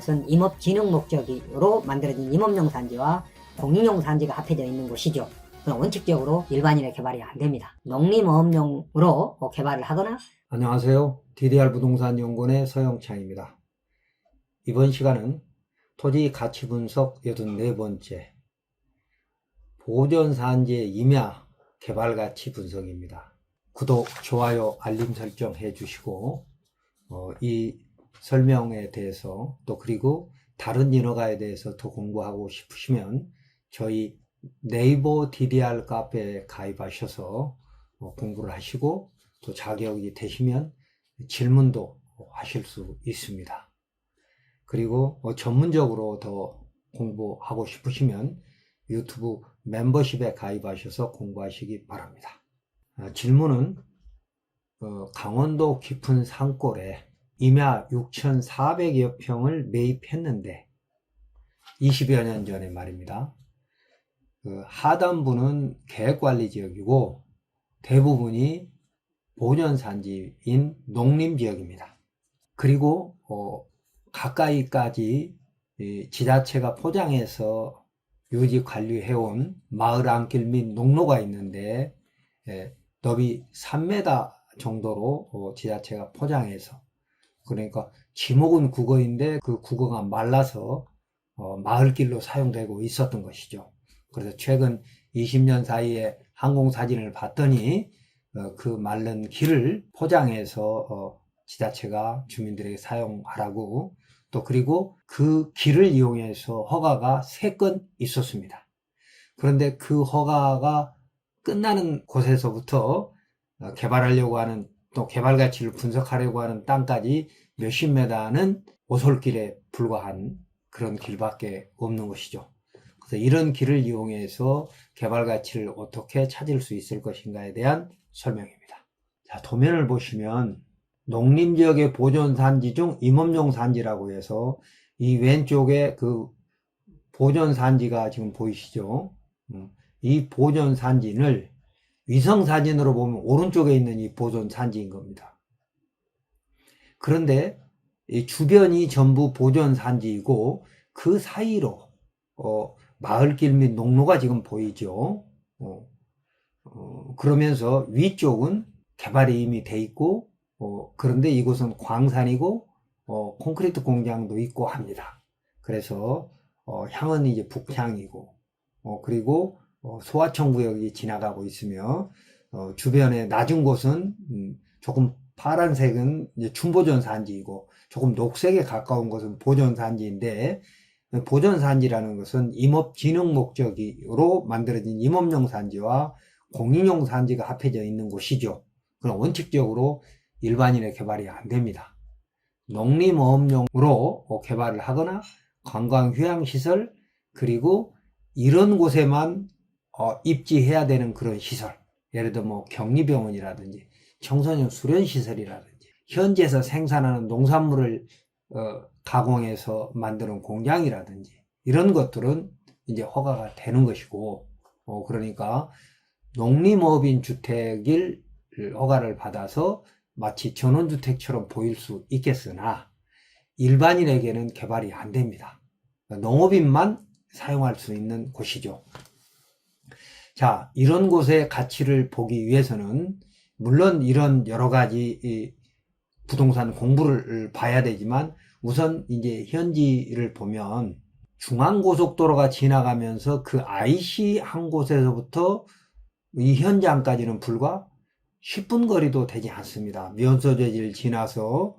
것은 임업 진흥 목적으로 만들어진 임업용 산지와 공인용 산지가 합해져 있는 곳이죠. 그럼 원칙적으로 일반인의 개발이 안 됩니다. 농림어업용으로 개발을 하거나. 안녕하세요. DDR 부동산 연구원의 서영창입니다. 이번 시간은 토지 가치 분석 84번째 보존산지의 임야 개발 가치 분석입니다. 구독, 좋아요, 알림 설정 해주시고 이 설명에 대해서 또 그리고 다른 인허가에 대해서 더 공부하고 싶으시면 저희 네이버 DDR 카페에 가입하셔서 공부를 하시고 또 자격이 되시면 질문도 하실 수 있습니다. 그리고 전문적으로 더 공부하고 싶으시면 유튜브 멤버십에 가입하셔서 공부하시기 바랍니다. 질문은 강원도 깊은 산골에 임야 6,400여 평을 매입했는데 20여 년 전에 말입니다. 하단부는 계획관리지역이고 대부분이 보존산지인 농림지역입니다. 그리고 가까이까지 지자체가 포장해서 유지 관리해온 마을 안길 및 농로가 있는데 너비 3m 정도로 지자체가 포장해서, 그러니까 지목은 국어인데 그 국어가 말라서 마을길로 사용되고 있었던 것이죠. 그래서 최근 20년 사이에 항공사진을 봤더니 그 마른 길을 포장해서 지자체가 주민들에게 사용하라고, 또 그리고 그 길을 이용해서 허가가 3건 있었습니다. 그런데 그 허가가 끝나는 곳에서부터 개발하려고 하는, 또 개발 가치를 분석하려고 하는 땅까지 몇십 메다는 오솔길에 불과한 그런 길밖에 없는 것이죠. 그래서 이런 길을 이용해서 개발 가치를 어떻게 찾을 수 있을 것인가에 대한 설명입니다. 자, 도면을 보시면 농림지역의 보존산지 중 임업용 산지라고 해서 이 왼쪽에 그 보존산지가 지금 보이시죠? 이 보존산지를 위성사진으로 보면 오른쪽에 있는 이 보존산지인 겁니다. 그런데 이 주변이 전부 보존산지이고 그 사이로 마을길 및 농로가 지금 보이죠. 그러면서 위쪽은 개발이 이미 돼 있고 그런데 이곳은 광산이고 콘크리트 공장도 있고 합니다. 그래서 향은 이제 북향이고 그리고 소하청 구역이 지나가고 있으며 주변에 낮은 곳은 조금 파란색은 이제 준보존산지이고 조금 녹색에 가까운 것은 보존산지인데, 보존산지라는 것은 임업 진흥 목적으로 만들어진 임업용 산지와 공인용 산지가 합해져 있는 곳이죠. 그럼 원칙적으로 일반인의 개발이 안 됩니다. 농림어업용으로 개발을 하거나 관광휴양시설, 그리고 이런 곳에만 입지해야 되는 그런 시설, 예를 들어 뭐 격리병원이라든지 청소년 수련시설이라든지 현지에서 생산하는 농산물을 가공해서 만드는 공장이라든지 이런 것들은 이제 허가가 되는 것이고, 그러니까 농림업인 주택을 허가를 받아서 마치 전원주택처럼 보일 수 있겠으나 일반인에게는 개발이 안 됩니다. 농업인만 사용할 수 있는 곳이죠. 자, 이런 곳의 가치를 보기 위해서는 물론 이런 여러 가지 부동산 공부를 봐야 되지만 우선 이제 현지를 보면 중앙고속도로가 지나가면서 그 IC 한 곳에서부터 이 현장까지는 불과 10분 거리도 되지 않습니다. 면소재지를 지나서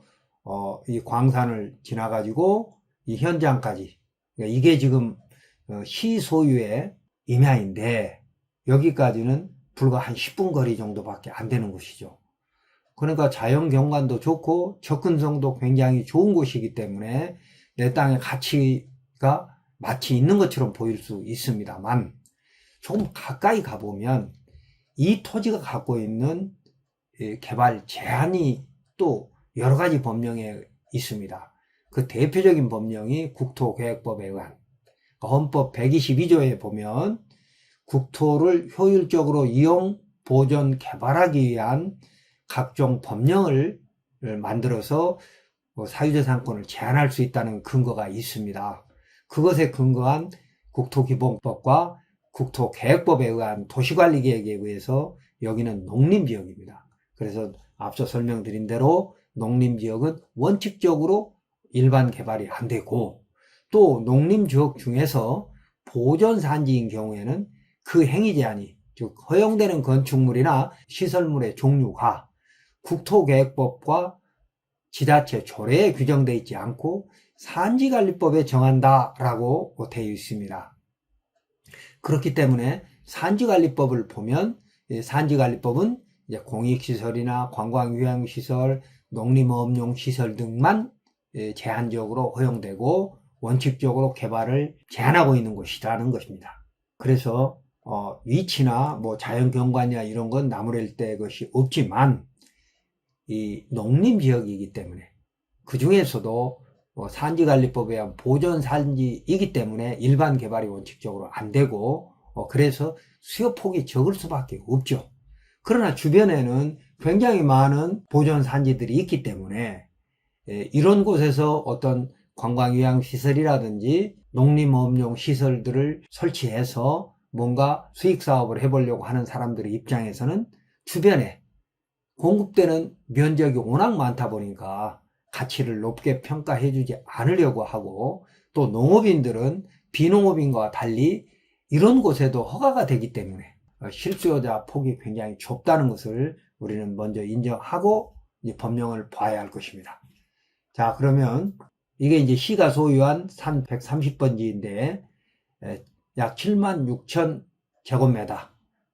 이 광산을 지나가지고 이 현장까지, 그러니까 이게 지금 시 소유의 임야인데 여기까지는 불과 한 10분 거리 정도밖에 안 되는 곳이죠. 그러니까 자연 경관도 좋고 접근성도 굉장히 좋은 곳이기 때문에 내 땅의 가치가 마치 있는 것처럼 보일 수 있습니다만, 조금 가까이 가보면 이 토지가 갖고 있는 개발 제한이 또 여러 가지 법령에 있습니다. 그 대표적인 법령이 국토계획법에 의한 헌법 122조에 보면 국토를 효율적으로 이용, 보존, 개발하기 위한 각종 법령을 만들어서 사유재산권을 제한할 수 있다는 근거가 있습니다. 그것에 근거한 국토기본법과 국토계획법에 의한 도시관리계획에 의해서 여기는 농림지역입니다. 그래서 앞서 설명드린 대로 농림지역은 원칙적으로 일반 개발이 안 되고, 또 농림지역 중에서 보존산지인 경우에는 그 행위 제한이, 즉 허용되는 건축물이나 시설물의 종류가 국토계획법과 지자체 조례에 규정되어 있지 않고 산지관리법에 정한다라고 되어 있습니다. 그렇기 때문에 산지관리법을 보면, 산지관리법은 이제 공익시설이나 관광휴양시설, 농림어업용시설 등만 제한적으로 허용되고 원칙적으로 개발을 제한하고 있는 곳이라는 것입니다. 그래서 위치나 뭐 자연경관이나 이런 건 나무랄 때 것이 없지만, 이 농림지역이기 때문에 그 중에서도 산지관리법에 의한 보존산지이기 때문에 일반 개발이 원칙적으로 안 되고, 그래서 수요폭이 적을 수밖에 없죠. 그러나 주변에는 굉장히 많은 보존산지들이 있기 때문에 이런 곳에서 어떤 관광휴양시설이라든지 농림어업용 시설들을 설치해서 뭔가 수익사업을 해보려고 하는 사람들의 입장에서는 주변에 공급되는 면적이 워낙 많다 보니까 가치를 높게 평가해주지 않으려고 하고, 또 농업인들은 비농업인과 달리 이런 곳에도 허가가 되기 때문에 실수요자 폭이 굉장히 좁다는 것을 우리는 먼저 인정하고 이제 법령을 봐야 할 것입니다. 자, 그러면 이게 이제 시가 소유한 산 130번지인데 약 76,000 제곱미터,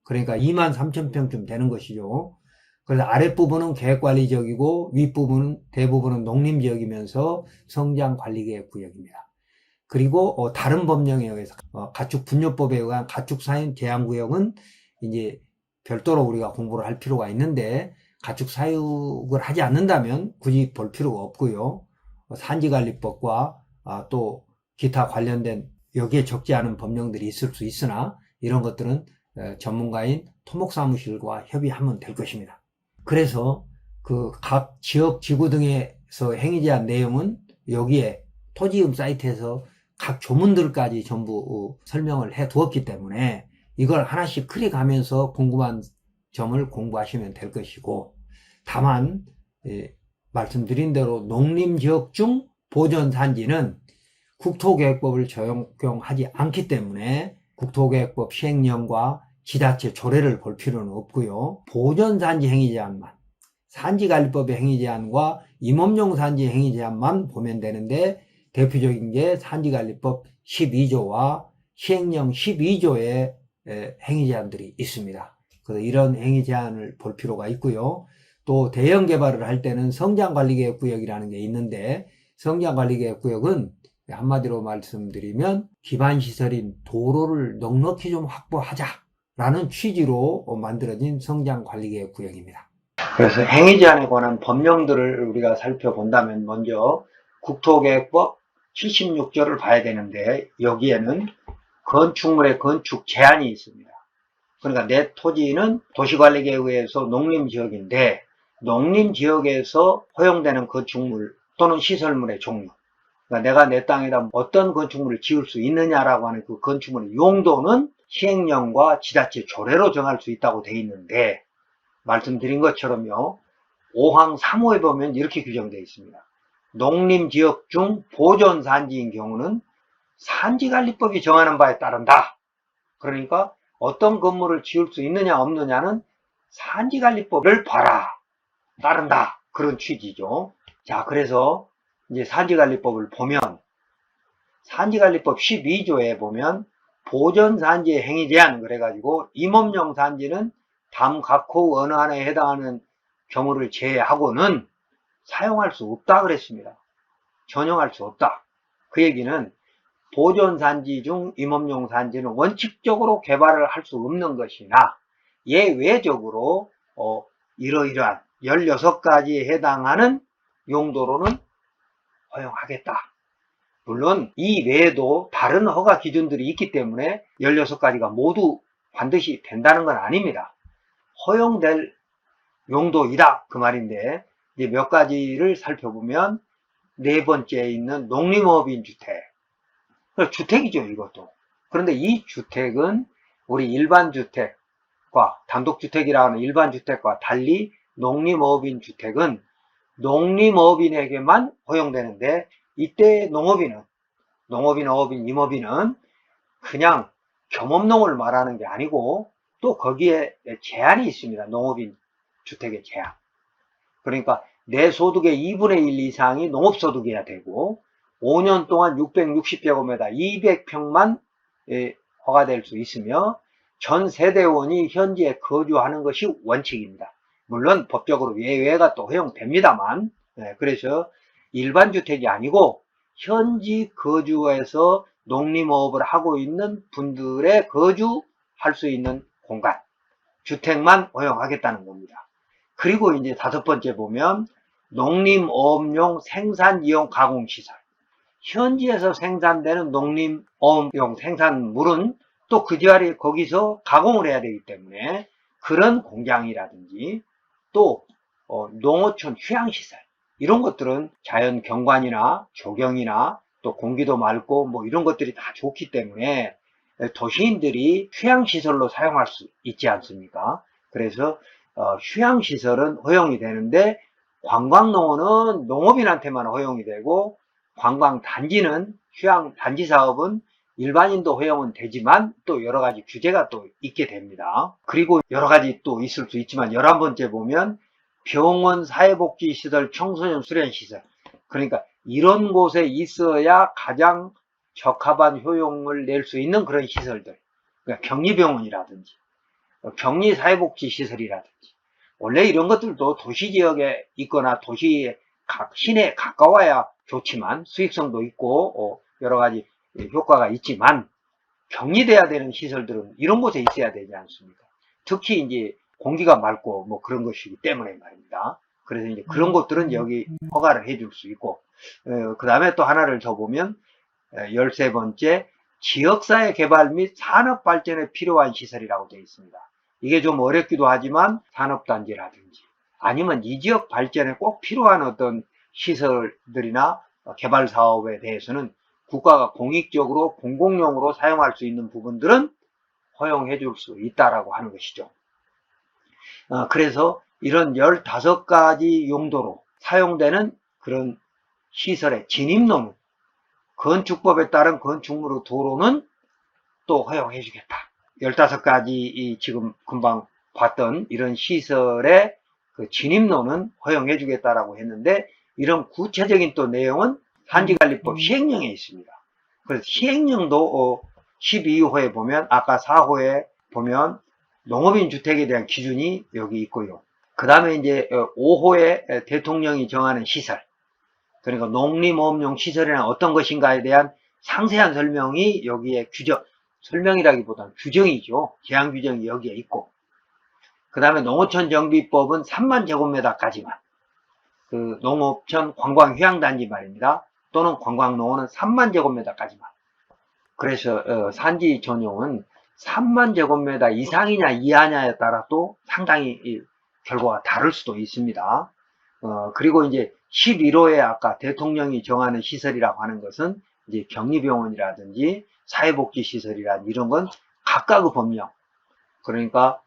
그러니까 23,000평쯤 되는 것이죠. 그래서 아랫부분은 계획관리지역이고 윗부분은 대부분은 농림지역이면서 성장관리계획구역입니다. 그리고 다른 법령에 의해서 가축분뇨법에 의한 가축사육 제한구역은 이제 별도로 우리가 공부를 할 필요가 있는데, 가축사육을 하지 않는다면 굳이 볼 필요가 없고요. 산지관리법과 또 기타 관련된 여기에 적지 않은 법령들이 있을 수 있으나 이런 것들은 전문가인 토목사무실과 협의하면 될 것입니다. 그래서 그 각 지역 지구 등에서 행위제한 내용은 여기에 토지음 사이트에서 각 조문들까지 전부 설명을 해 두었기 때문에 이걸 하나씩 클릭하면서 궁금한 점을 공부하시면 될 것이고, 다만 말씀드린 대로 농림지역 중 보존산지는 국토계획법을 적용하지 않기 때문에 국토계획법 시행령과 지자체 조례를 볼 필요는 없고요. 보존산지 행위제한만, 산지관리법의 행위제한과 임업용산지 행위제한만 보면 되는데, 대표적인 게 산지관리법 12조와 시행령 12조의 행위제한들이 있습니다. 그래서 이런 행위제한을 볼 필요가 있고요. 또 대형 개발을 할 때는 성장관리계획구역이라는 게 있는데, 성장관리계획구역은 한마디로 말씀드리면 기반시설인 도로를 넉넉히 좀 확보하자라는 취지로 만들어진 성장관리계획구역입니다. 그래서 행위제한에 관한 법령들을 우리가 살펴본다면 먼저 국토계획법 76조를 봐야 되는데, 여기에는 건축물의 건축 제한이 있습니다. 그러니까 내 토지는 도시관리계획에 의해서 농림지역인데, 농림지역에서 허용되는 건축물 또는 시설물의 종류, 그러니까 내가 내 땅에다 어떤 건축물을 지을 수 있느냐라고 하는 그 건축물의 용도는 시행령과 지자체 조례로 정할 수 있다고 되어 있는데, 말씀드린 것처럼요, 5항 3호에 보면 이렇게 규정되어 있습니다. 농림지역 중 보존산지인 경우는 산지관리법이 정하는 바에 따른다. 그러니까 어떤 건물을 지을 수 있느냐 없느냐는 산지관리법을 봐라, 따른다, 그런 취지죠. 자, 그래서 이제 산지관리법을 보면 산지관리법 12조에 보면 보존산지의 행위제한 그래가지고 임업용 산지는 다음 각호 어느 하나에 해당하는 경우를 제외하고는 사용할 수 없다 그랬습니다. 전용할 수 없다. 그 얘기는 보존산지 중 임업용 산지는 원칙적으로 개발을 할 수 없는 것이나 예외적으로 이러이러한 16가지에 해당하는 용도로는 허용하겠다. 물론 이 외에도 다른 허가 기준들이 있기 때문에 16가지가 모두 반드시 된다는 건 아닙니다. 허용될 용도이다 그 말인데, 이제 몇 가지를 살펴보면 네 번째에 있는 농림어업인 주택. 주택이죠, 이것도. 그런데 이 주택은 우리 일반 주택과 단독주택이라 하는 일반 주택과 달리 농림어업인 주택은 농림어업인에게만 허용되는데, 이때 농업인, 어업인, 임업인은 그냥 겸업농을 말하는 게 아니고 또 거기에 제한이 있습니다. 농업인 주택의 제한. 그러니까 내 소득의 2분의 1 이상이 농업소득이어야 되고 5년 동안 660제곱미터 200평만 허가될 수 있으며 전 세대원이 현지에 거주하는 것이 원칙입니다. 물론 법적으로 예외가 또 허용됩니다만, 그래서 일반 주택이 아니고 현지 거주에서 농림어업을 하고 있는 분들의 거주할 수 있는 공간, 주택만 허용하겠다는 겁니다. 그리고 이제 다섯 번째 보면 농림어업용 생산이용 가공시설. 현지에서 생산되는 농림어업용 생산물은 또 그 자리에 거기서 가공을 해야 되기 때문에 그런 공장이라든지 또 농어촌 휴양시설, 이런 것들은 자연 경관이나 조경이나 또 공기도 맑고 뭐 이런 것들이 다 좋기 때문에 도시인들이 휴양시설로 사용할 수 있지 않습니까? 그래서 휴양시설은 허용이 되는데 관광농어는 농업인한테만 허용이 되고 관광단지는 휴양단지 사업은 일반인도 허용은 되지만 또 여러 가지 규제가 또 있게 됩니다. 그리고 여러 가지 또 있을 수 있지만 11번째 보면 병원, 사회복지시설, 청소년 수련시설. 그러니까 이런 곳에 있어야 가장 적합한 효용을 낼 수 있는 그런 시설들. 그러니까 격리병원이라든지 격리사회복지시설이라든지. 원래 이런 것들도 도시지역에 있거나 도시 시내에 가까워야 좋지만 수익성도 있고 여러 가지 효과가 있지만 격리돼야 되는 시설들은 이런 곳에 있어야 되지 않습니까? 특히 이제 공기가 맑고 뭐 그런 것이기 때문에 말입니다. 그래서 이제 그런 것들은 여기 허가를 해줄 수 있고, 그 다음에 또 하나를 더 보면 13번째 지역사회 개발 및 산업 발전에 필요한 시설이라고 되어 있습니다. 이게 좀 어렵기도 하지만 산업단지라든지 아니면 이 지역 발전에 꼭 필요한 어떤 시설들이나 개발 사업에 대해서는 국가가 공익적으로 공공용으로 사용할 수 있는 부분들은 허용해 줄 수 있다라고 하는 것이죠. 그래서 이런 15가지 용도로 사용되는 그런 시설의 진입로는 건축법에 따른 건축물 도로는 또 허용해 주겠다. 15가지 지금 금방 봤던 이런 시설의 그 진입로는 허용해 주겠다라고 했는데, 이런 구체적인 또 내용은 산지관리법 시행령에 있습니다. 그래서 시행령도 12호에 보면 아까 4호에 보면 농업인 주택에 대한 기준이 여기 있고요. 그 다음에 이제 5호에 대통령이 정하는 시설, 그러니까 농림어업용 시설이란 어떤 것인가에 대한 상세한 설명이 여기에 설명이라기보다는 규정이죠. 제한 규정이 여기에 있고, 그 다음에 농어촌 정비법은 3만 제곱미터까지만, 그 농어촌 관광휴양단지 말입니다. 또는 관광농어는 3만 제곱미터까지만. 그래서 산지 전용은 3만 제곱미터 이상이냐 이하냐에 따라 또 상당히 결과가 다를 수도 있습니다. 그리고 이제 11호에 아까 대통령이 정하는 시설이라고 하는 것은 이제 격리병원이라든지 사회복지시설이라든지 이런 건 각각의 법령, 그러니까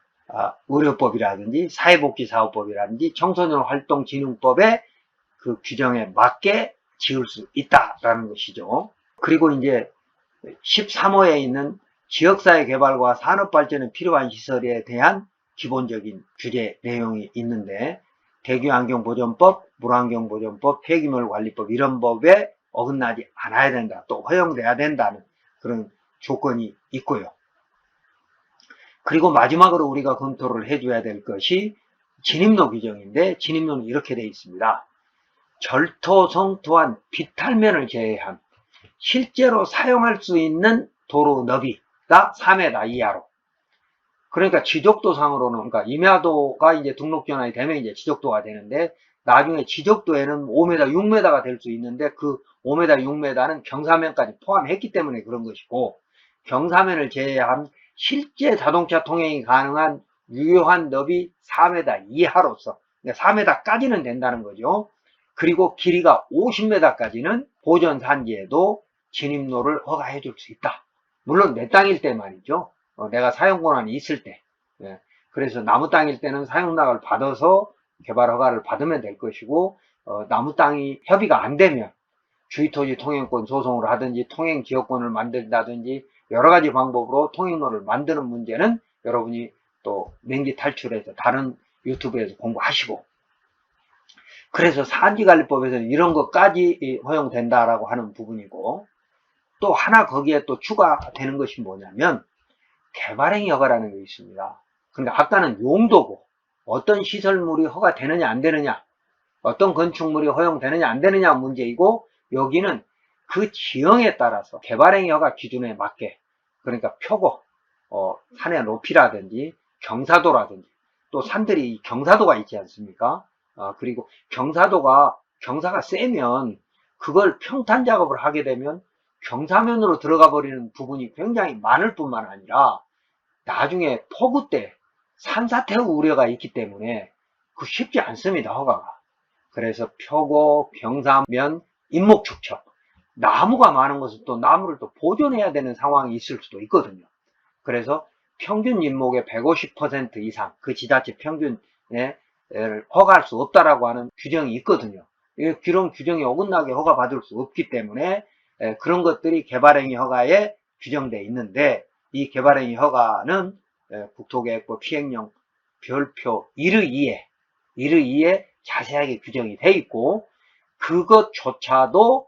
의료법이라든지 사회복지사업법이라든지 청소년활동진흥법의 그 규정에 맞게 지을 수 있다라는 것이죠. 그리고 이제 13호에 있는 지역사회 개발과 산업발전에 필요한 시설에 대한 기본적인 규제 내용이 있는데, 대기환경보전법, 물환경보전법, 폐기물관리법 이런 법에 어긋나지 않아야 된다, 또 허용돼야 된다는 그런 조건이 있고요. 그리고 마지막으로 우리가 검토를 해줘야 될 것이 진입로 규정인데, 진입로는 이렇게 되어 있습니다. 절토성토한 비탈면을 제외한 실제로 사용할 수 있는 도로 너비가 4m 이하로. 그러니까 지적도상으로는, 그러니까 임야도가 이제 등록 전환이 되면 이제 지적도가 되는데, 나중에 지적도에는 5m, 6m가 될 수 있는데, 그 5m, 6m는 경사면까지 포함했기 때문에 그런 것이고, 경사면을 제외한 실제 자동차 통행이 가능한 유효한 너비 4m 이하로서, 4m까지는 된다는 거죠. 그리고 길이가 50m까지는 보전산지에도 진입로를 허가해 줄 수 있다. 물론 내 땅일 때 말이죠. 내가 사용권한이 있을 때. 예. 그래서 나무 땅일 때는 사용락을 받아서 개발 허가를 받으면 될 것이고, 나무 땅이 협의가 안 되면 주의토지 통행권 소송을 하든지 통행지역권을 만든다든지 여러 가지 방법으로 통행로를 만드는 문제는 여러분이 또 명기 탈출해서 다른 유튜브에서 공부하시고, 그래서 산지관리법에서는 이런 것까지 허용된다라고 하는 부분이고, 또 하나 거기에 또 추가되는 것이 뭐냐면 개발행위 허가라는 게 있습니다. 그러니까 아까는 용도고 어떤 시설물이 허가되느냐 안 되느냐, 어떤 건축물이 허용되느냐 안 되느냐 문제이고, 여기는 그 지형에 따라서 개발행위 허가 기준에 맞게, 그러니까 표고, 산의 높이라든지 경사도라든지, 또 산들이 경사도가 있지 않습니까? 그리고 경사가 세면 그걸 평탄 작업을 하게 되면 경사면으로 들어가 버리는 부분이 굉장히 많을 뿐만 아니라 나중에 폭우 때 산사태의 우려가 있기 때문에 그 쉽지 않습니다, 허가가. 그래서 표고, 경사면, 인목축척, 나무가 많은 것은 또 나무를 또 보존해야 되는 상황이 있을 수도 있거든요. 그래서 평균 인목의 150% 이상, 그 지자체 평균에 허가할 수 없다라고 하는 규정이 있거든요. 그런 규정이 어긋나게 허가받을 수 없기 때문에 그런 것들이 개발행위 허가에 규정되어 있는데, 이 개발행위 허가는 국토계획법 시행령 별표 1의2에 자세하게 규정이 되어 있고, 그것조차도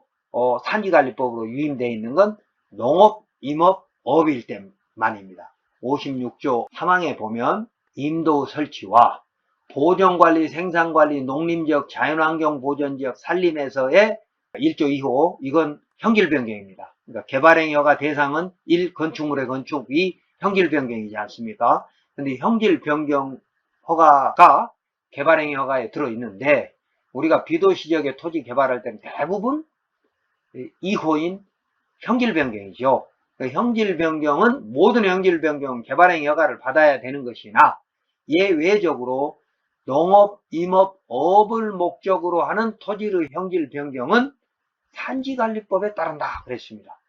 산지관리법으로 유임되어 있는 건 농업, 임업, 어업일 때만입니다. 56조 3항에 보면 임도 설치와 보존관리, 생산관리, 농림지역, 자연환경보전지역, 산림에서의 1조 2호, 이건 형질변경입니다. 그러니까 개발행위 허가 대상은 1. 건축물의 건축, 2. 형질변경이지 않습니까? 근데 형질변경 허가가 개발행위 허가에 들어있는데, 우리가 비도시지역의 토지 개발할 때는 대부분 2호인 형질변경이죠. 형질변경은, 모든 형질변경은 개발행위 허가를 받아야 되는 것이나 예외적으로 농업, 임업, 어업을 목적으로 하는 토지의 형질 변경은 산지관리법에 따른다 그랬습니다.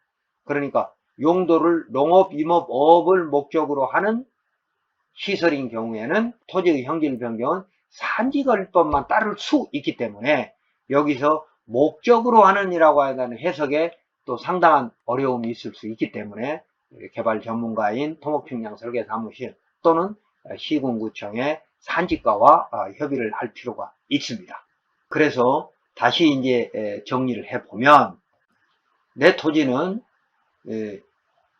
그러니까 용도를 농업, 임업, 어업을 목적으로 하는 시설인 경우에는 토지의 형질 변경은 산지관리법만 따를 수 있기 때문에, 여기서 목적으로 하는 이라고 하는 해석에 또 상당한 어려움이 있을 수 있기 때문에 개발 전문가인 토목측량설계사무실 또는 시군구청의 산지과와 협의를 할 필요가 있습니다. 그래서 다시 이제 정리를 해보면, 내 토지는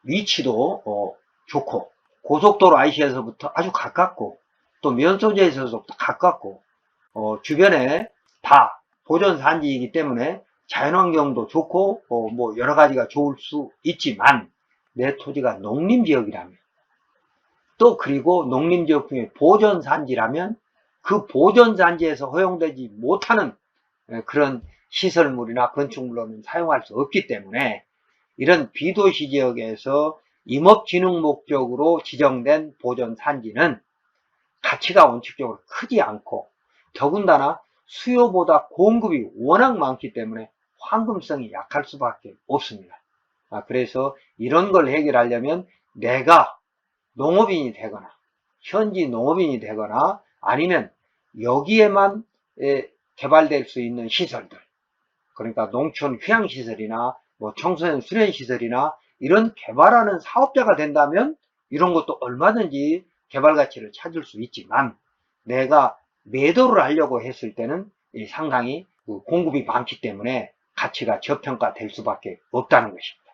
위치도 좋고, 고속도로 IC에서부터 아주 가깝고, 또 면소지에서부터 가깝고, 주변에 다 보존산지이기 때문에 자연환경도 좋고, 뭐 여러 가지가 좋을 수 있지만, 내 토지가 농림지역이라면, 또 그리고 농림지역 중에 보존산지라면 그 보존산지에서 허용되지 못하는 그런 시설물이나 건축물로는 사용할 수 없기 때문에, 이런 비도시 지역에서 임업진흥 목적으로 지정된 보존산지는 가치가 원칙적으로 크지 않고, 더군다나 수요보다 공급이 워낙 많기 때문에 황금성이 약할 수밖에 없습니다. 그래서 이런 걸 해결하려면 내가 농업인이 되거나 현지 농업인이 되거나 아니면 여기에만 개발될 수 있는 시설들, 그러니까 농촌 휴양시설이나 뭐 청소년 수련시설이나 이런 개발하는 사업자가 된다면 이런 것도 얼마든지 개발 가치를 찾을 수 있지만, 내가 매도를 하려고 했을 때는 상당히 공급이 많기 때문에 가치가 저평가될 수밖에 없다는 것입니다.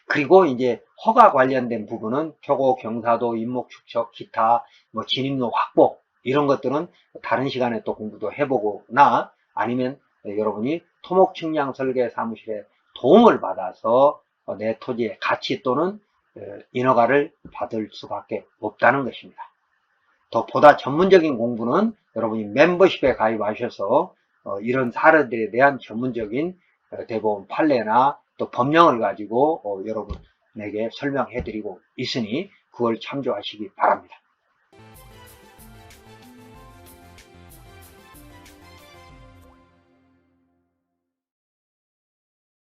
그리고 이제 허가 관련된 부분은 표고, 경사도, 인목축척, 기타, 뭐 진입로 확보, 이런 것들은 다른 시간에 또 공부도 해보거나, 아니면 여러분이 토목측량설계사무실의 도움을 받아서 내 토지의 가치 또는 인허가를 받을 수밖에 없다는 것입니다. 더 보다 전문적인 공부는 여러분이 멤버십에 가입하셔서 이런 사례들에 대한 전문적인 대법원 판례나 또 법령을 가지고 여러분에게 설명해 드리고 있으니 그걸 참조하시기 바랍니다.